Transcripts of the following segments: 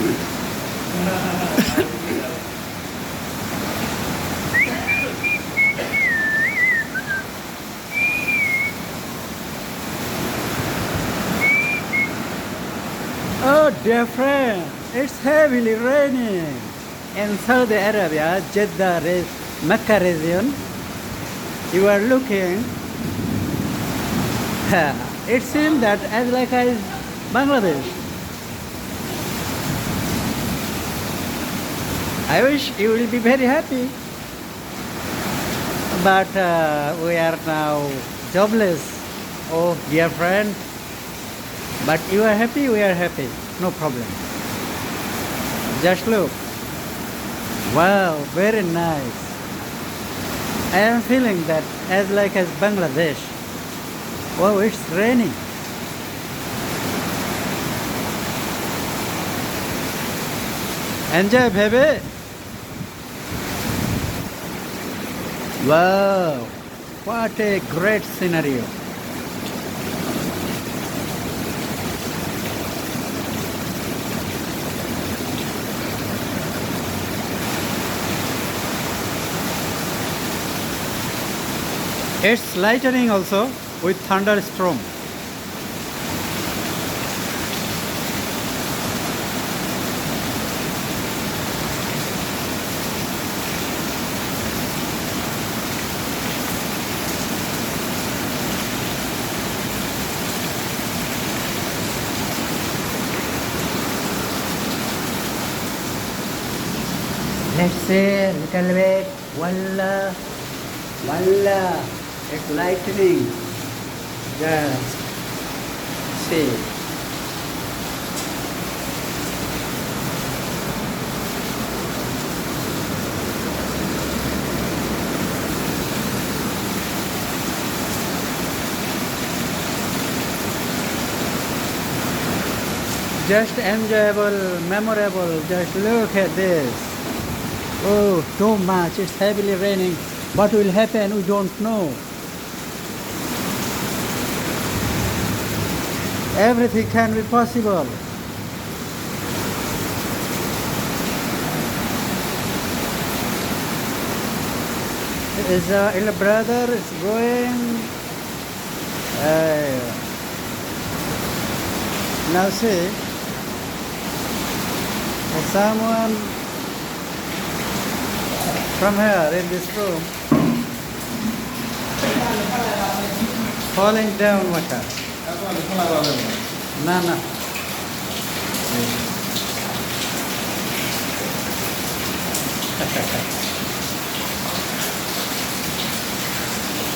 Oh, dear friend, it's heavily raining in Saudi Arabia, Jeddah Mecca region. You are looking. It seems that as like as Bangladesh. I wish you will be very happy, but we are now jobless. Oh, dear friend. But you are happy, we are happy. No problem. Just look. Wow, very nice. I am feeling that as like as Bangladesh. Wow, it's raining. Enjoy, baby. Wow, what a great scenario. It's lightning also with thunderstorm. Let's see a little bit. Wallah, wallah. It's lightning. Just see. Just enjoyable, memorable. Just look at this. Oh, too much. It's heavily raining. What will happen? We don't know. Everything can be possible. His little brother is going. Now see, someone from here in this room falling down water. No, no.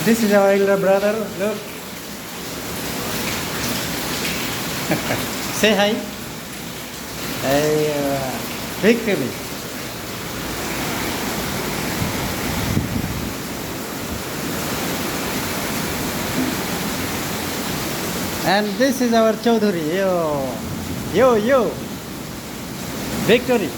This is our elder brother. Look. Say hi. Hey, victory. And this is our Chaudhary. Yo, yo, yo. Victory.